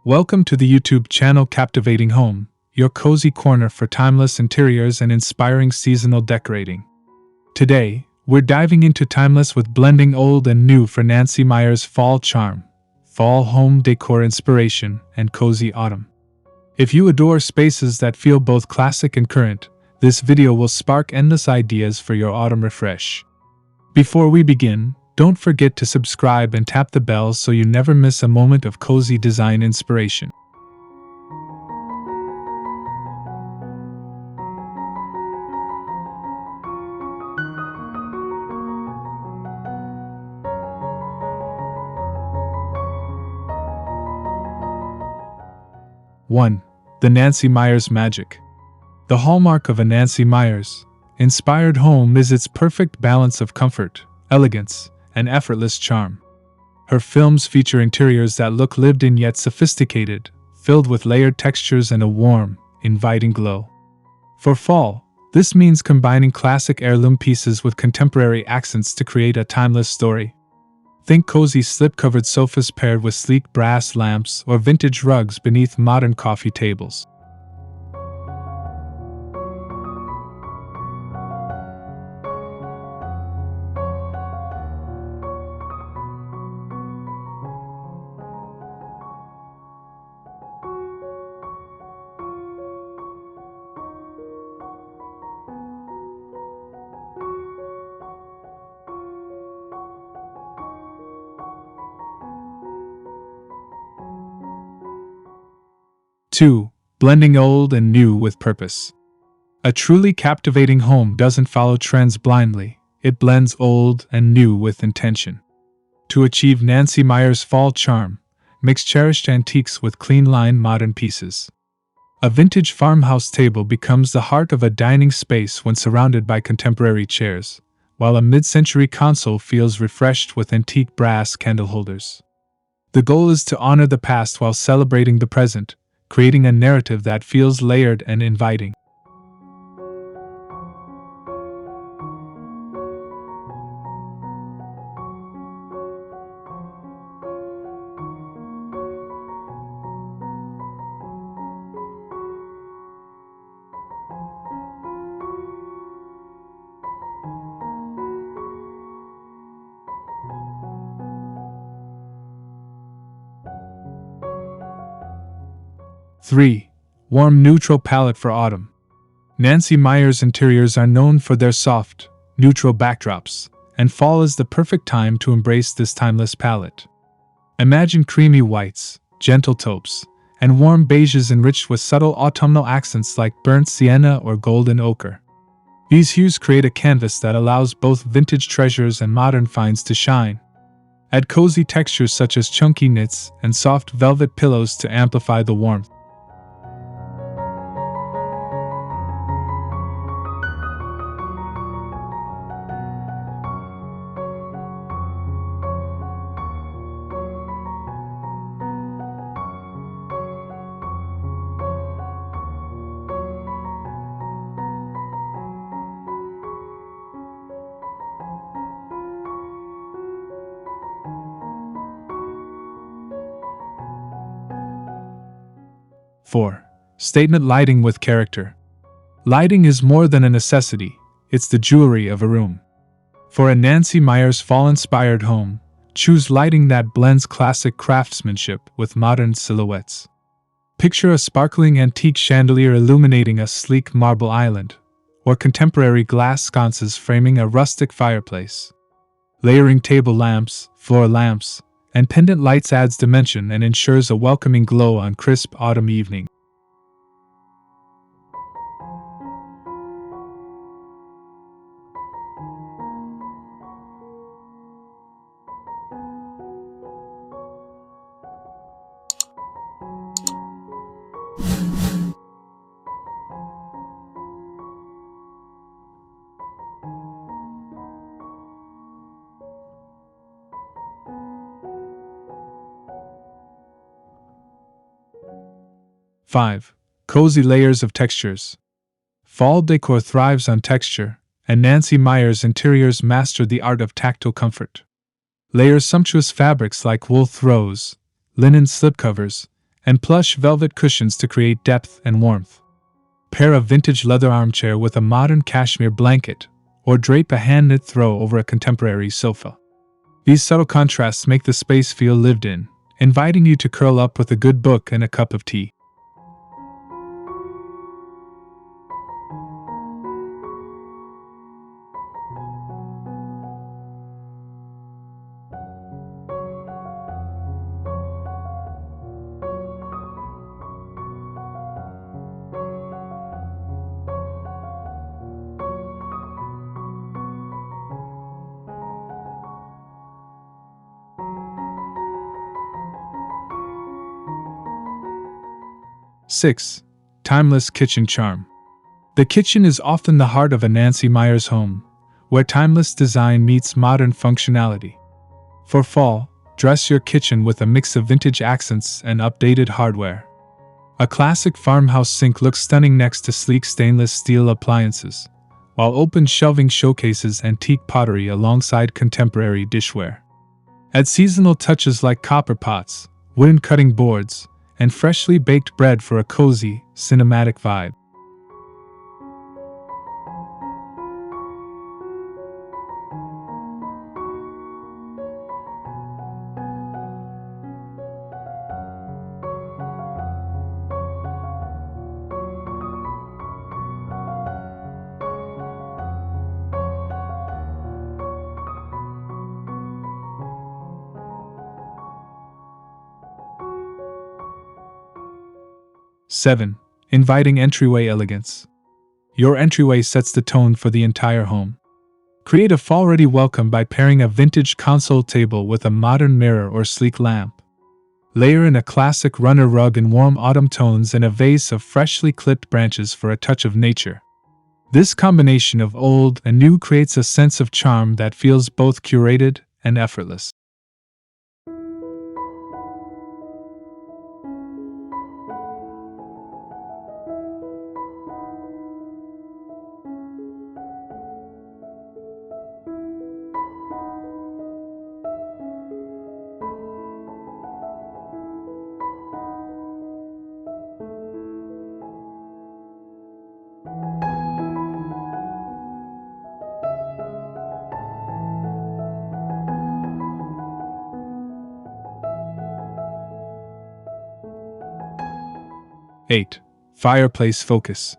Welcome to the YouTube channel Captivating Home, your cozy corner for timeless interiors and inspiring seasonal decorating. Today, we're diving into timeless with blending old and new for Nancy Meyers Fall Charm, fall home decor inspiration, and cozy autumn. If you adore spaces that feel both classic and current, this video will spark endless ideas for your autumn refresh. Before we begin, don't forget to subscribe and tap the bell so you never miss a moment of cozy design inspiration. One, the Nancy Meyers magic. The hallmark of a Nancy Meyers inspired home is its perfect balance of comfort, elegance, and effortless charm. Her films feature interiors that look lived in yet sophisticated, filled with layered textures and a warm, inviting glow. For fall, this means combining classic heirloom pieces with contemporary accents to create a timeless story. Think cozy slip-covered sofas paired with sleek brass lamps or vintage rugs beneath modern coffee tables. Two, blending old and new with purpose. A truly captivating home doesn't follow trends blindly, it blends old and new with intention. To achieve Nancy Meyers Fall Charm, mix cherished antiques with clean-line modern pieces. A vintage farmhouse table becomes the heart of a dining space when surrounded by contemporary chairs, while a mid-century console feels refreshed with antique brass candle holders. The goal is to honor the past while celebrating the present, creating a narrative that feels layered and inviting. Three, warm neutral palette for autumn. Nancy Meyers interiors are known for their soft, neutral backdrops, and fall is the perfect time to embrace this timeless palette. Imagine creamy whites, gentle taupes, and warm beiges enriched with subtle autumnal accents like burnt sienna or golden ochre. These hues create a canvas that allows both vintage treasures and modern finds to shine. Add cozy textures such as chunky knits and soft velvet pillows to amplify the warmth. Four, statement lighting with character. Lighting is more than a necessity, it's the jewelry of a room. For a Nancy Meyers fall-inspired home, choose lighting that blends classic craftsmanship with modern silhouettes. Picture a sparkling antique chandelier illuminating a sleek marble island, or contemporary glass sconces framing a rustic fireplace. Layering table lamps, floor lamps, and pendant lights adds dimension and ensures a welcoming glow on crisp autumn evening. Five, cozy layers of textures. Fall decor thrives on texture, and Nancy Meyers interiors master the art of tactile comfort. Layer sumptuous fabrics like wool throws, linen slipcovers, and plush velvet cushions to create depth and warmth. Pair a vintage leather armchair with a modern cashmere blanket, or drape a hand-knit throw over a contemporary sofa. These subtle contrasts make the space feel lived in, inviting you to curl up with a good book and a cup of tea. Six. Timeless kitchen charm. The kitchen is often the heart of a Nancy Meyers home, where timeless design meets modern functionality. For fall, dress your kitchen with a mix of vintage accents and updated hardware. A classic farmhouse sink looks stunning next to sleek stainless steel appliances, while open shelving showcases antique pottery alongside contemporary dishware. Add seasonal touches like copper pots, wooden cutting boards, and freshly baked bread for a cozy, cinematic vibe. Seven. Inviting entryway elegance. Your entryway sets the tone for the entire home. Create a fall-ready welcome by pairing a vintage console table with a modern mirror or sleek lamp. Layer in a classic runner rug in warm autumn tones and a vase of freshly clipped branches for a touch of nature. This combination of old and new creates a sense of charm that feels both curated and effortless. Eight. Fireplace Focus.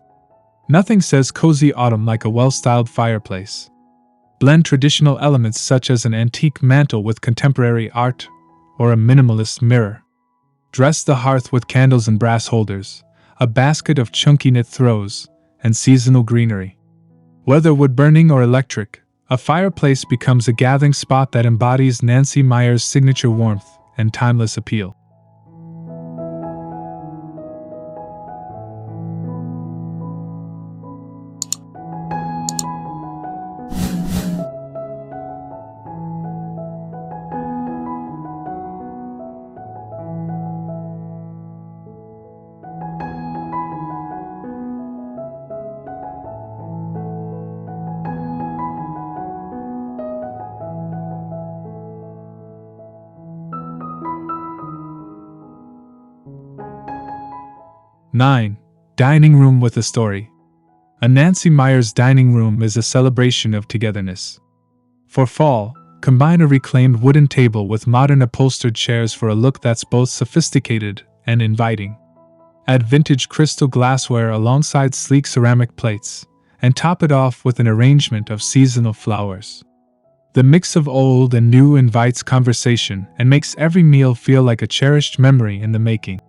Nothing says cozy autumn like a well-styled fireplace. Blend traditional elements such as an antique mantle with contemporary art or a minimalist mirror. Dress the hearth with candles and brass holders, a basket of chunky knit throws, and seasonal greenery. Whether wood-burning or electric, a fireplace becomes a gathering spot that embodies Nancy Meyers' signature warmth and timeless appeal. Nine. Dining room with a story. A Nancy Meyers dining room is a celebration of togetherness. For fall, combine a reclaimed wooden table with modern upholstered chairs for a look that's both sophisticated and inviting. Add vintage crystal glassware alongside sleek ceramic plates, and top it off with an arrangement of seasonal flowers. The mix of old and new invites conversation and makes every meal feel like a cherished memory in the making.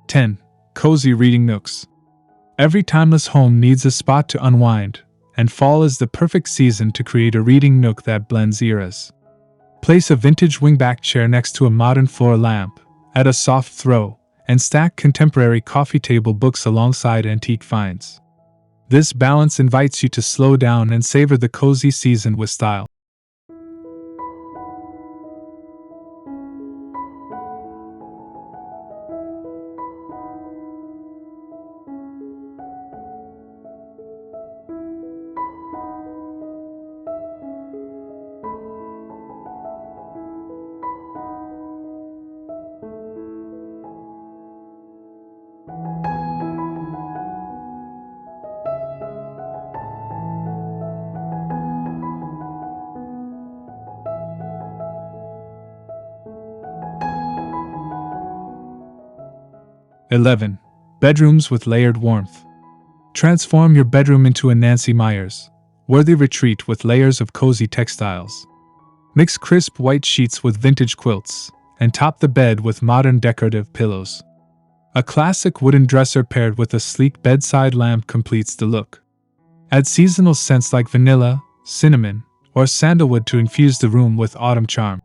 Ten. Cozy reading nooks. Every timeless home needs a spot to unwind, and fall is the perfect season to create a reading nook that blends eras. Place a vintage wingback chair next to a modern floor lamp, Add a soft throw, and stack contemporary coffee table books alongside antique finds. This balance invites you to slow down and savor the cozy season with style. (11) Bedrooms with layered warmth. Transform your bedroom into a Nancy Meyers worthy retreat with layers of cozy textiles. Mix crisp white sheets with vintage quilts, and top the bed with modern decorative pillows. A classic wooden dresser paired with a sleek bedside lamp completes the look. Add seasonal scents like vanilla, cinnamon, or sandalwood to infuse the room with autumn charm.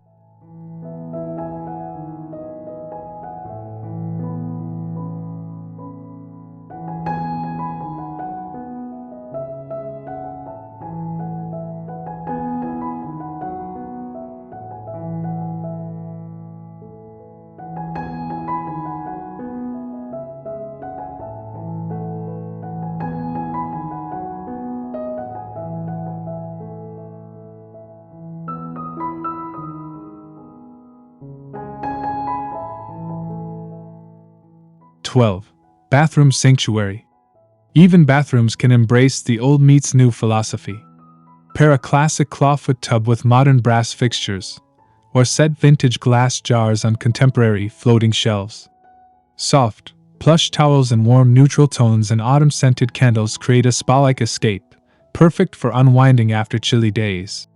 (12) Bathroom sanctuary. Even bathrooms can embrace the old meets new philosophy. Pair a classic clawfoot tub with modern brass fixtures, or set vintage glass jars on contemporary floating shelves. Soft, plush towels and warm neutral tones and autumn-scented candles create a spa-like escape, perfect for unwinding after chilly days.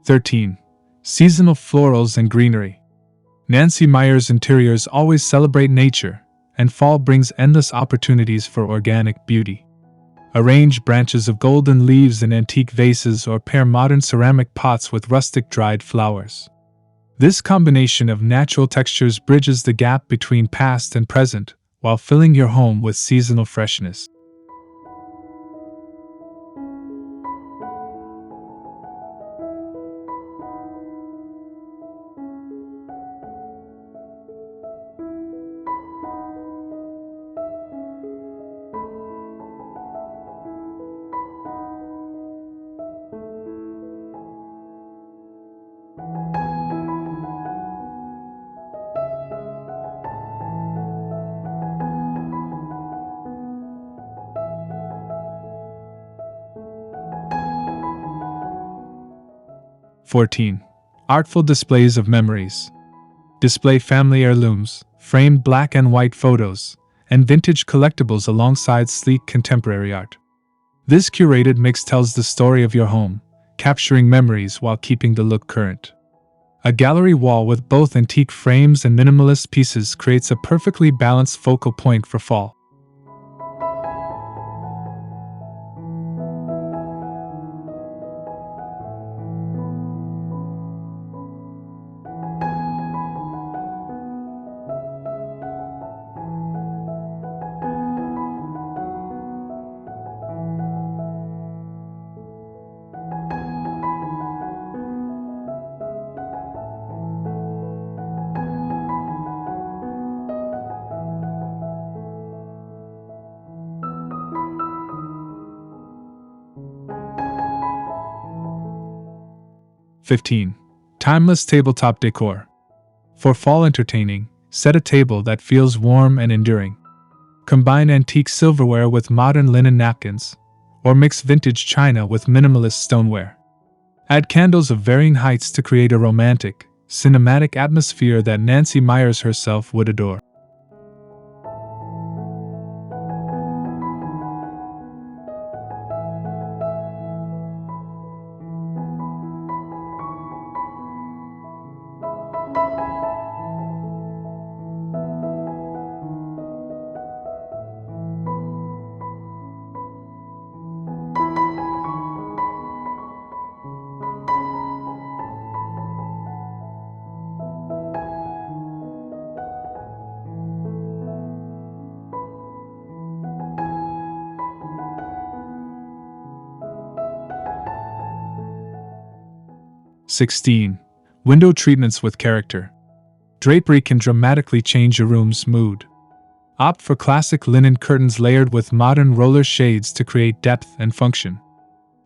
(13) Seasonal florals and greenery. Nancy Meyers interiors always celebrate nature, and fall brings endless opportunities for organic beauty. Arrange branches of golden leaves in antique vases or pair modern ceramic pots with rustic dried flowers. This combination of natural textures bridges the gap between past and present, while filling your home with seasonal freshness. (14) Artful displays of memories. Display family heirlooms, framed black and white photos, and vintage collectibles alongside sleek contemporary art. This curated mix tells the story of your home, capturing memories while keeping the look current. A gallery wall with both antique frames and minimalist pieces creates a perfectly balanced focal point for fall. (15) Timeless tabletop decor. For fall entertaining, set a table that feels warm and enduring. Combine antique silverware with modern linen napkins, or mix vintage china with minimalist stoneware. Add candles of varying heights to create a romantic, cinematic atmosphere that Nancy Meyers herself would adore. (16) Window treatments with character. Drapery can dramatically change your room's mood. Opt for classic linen curtains layered with modern roller shades to create depth and function.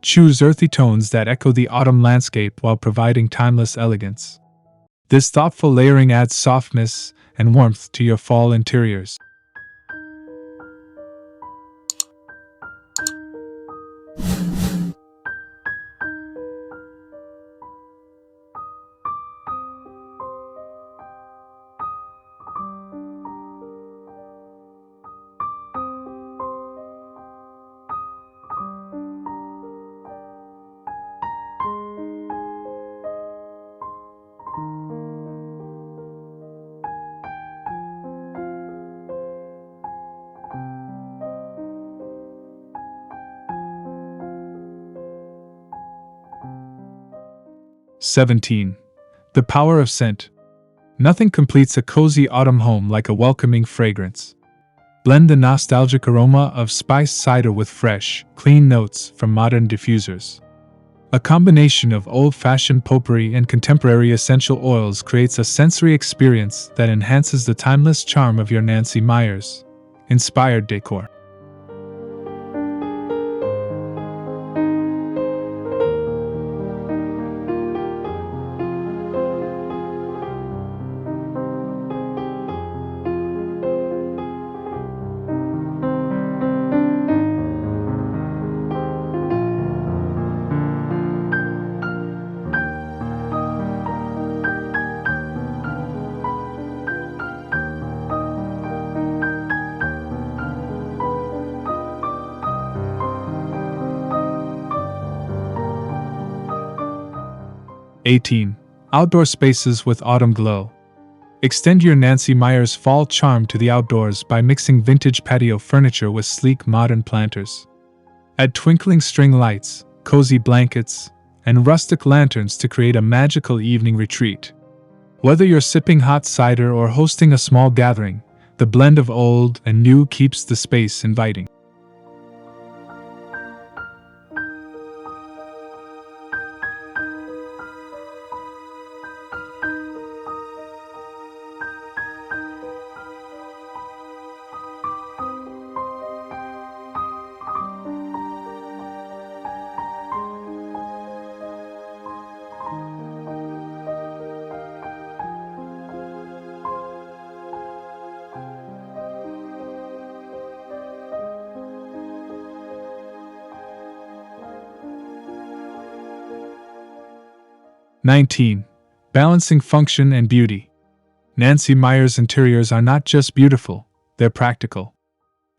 Choose earthy tones that echo the autumn landscape while providing timeless elegance. This thoughtful layering adds softness and warmth to your fall interiors. (17) The power of scent. Nothing completes a cozy autumn home like a welcoming fragrance. Blend the nostalgic aroma of spiced cider with fresh, clean notes from modern diffusers. A combination of old-fashioned potpourri and contemporary essential oils creates a sensory experience that enhances the timeless charm of your Nancy Meyers inspired decor. (18) Outdoor spaces with autumn glow. Extend your Nancy Meyers Fall Charm to the outdoors by mixing vintage patio furniture with sleek modern planters. Add twinkling string lights, cozy blankets, and rustic lanterns to create a magical evening retreat. Whether you're sipping hot cider or hosting a small gathering, the blend of old and new keeps the space inviting. (19) Balancing function and beauty. Nancy Meyers interiors are not just beautiful, they're practical.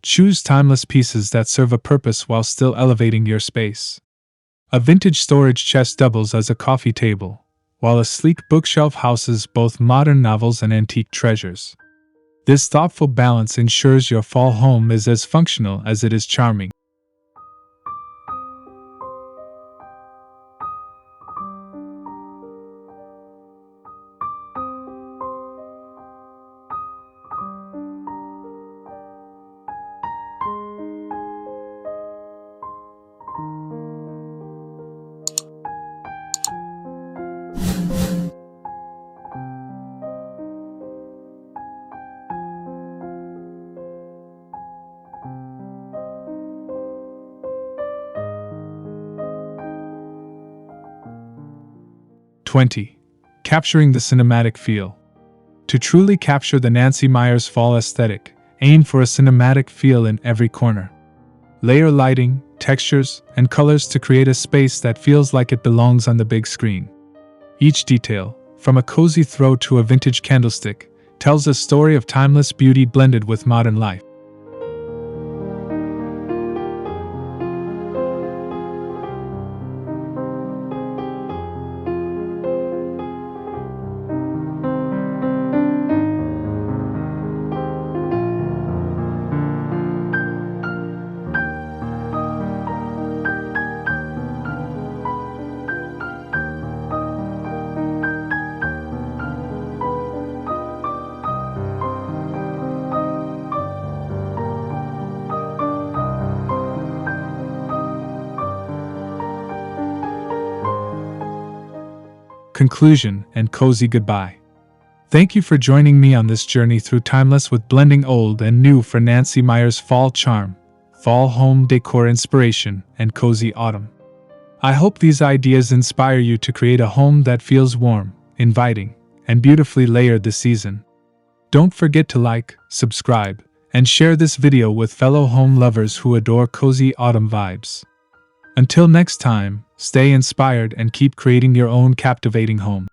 Choose timeless pieces that serve a purpose while still elevating your space. A vintage storage chest doubles as a coffee table, while a sleek bookshelf houses both modern novels and antique treasures. This thoughtful balance ensures your fall home is as functional as it is charming. (20) Capturing the cinematic feel. To truly capture the Nancy Meyers Fall aesthetic, aim for a cinematic feel in every corner. Layer lighting, textures, and colors to create a space that feels like it belongs on the big screen. Each detail, from a cozy throw to a vintage candlestick, tells a story of timeless beauty blended with modern life. Conclusion and cozy goodbye. Thank you for joining me on this journey through timeless with blending old and new for Nancy Meyers Fall Charm, fall home decor inspiration, and cozy autumn. I hope these ideas inspire you to create a home that feels warm, inviting, and beautifully layered this season. Don't forget to like, subscribe, and share this video with fellow home lovers who adore cozy autumn vibes. Until next time, stay inspired and keep creating your own captivating home.